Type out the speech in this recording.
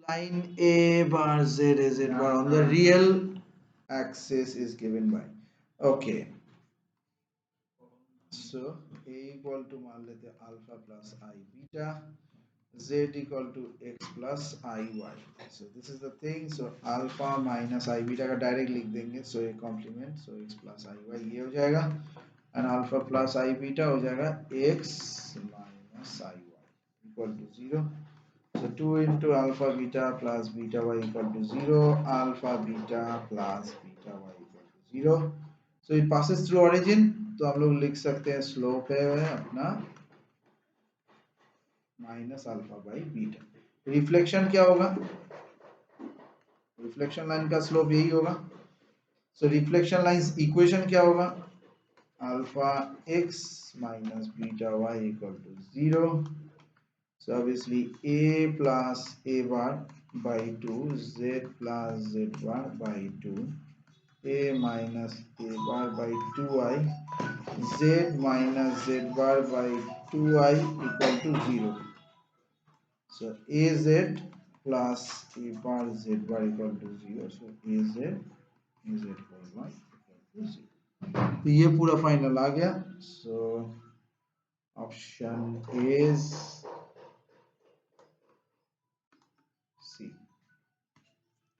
line A bar Z is it bar on the real axis is given by. Okay. So A equal to मान लेते हैं alpha plus I beta, Z equal to X plus IY. So this is the thing. So alpha minus I beta का direct लिख देंगे. So A complement. So X plus IY ये हो जाएगा. And alpha plus I beta हो जाएगा X minus IY equal to 0. So 2 into alpha beta plus beta y equal to 0. Alpha beta plus beta y equal to 0. So it passes through origin. तो हम लोग लिख सकते हैं slope है अपना minus alpha by beta. Reflection क्या होगा? रिफ्लेक्शन लाइन का स्लोप यही होगा. सो रिफ्लेक्शन लाइन इक्वेशन क्या होगा? Alpha x minus beta y equal to 0. So obviously a plus a bar by 2, z plus z bar by 2, a minus a bar by 2i, z minus z bar by 2i equal to 0. So az plus a bar z bar equal to 0. So az whole bar equal to 0. तो ये पूरा final आ गया. So option is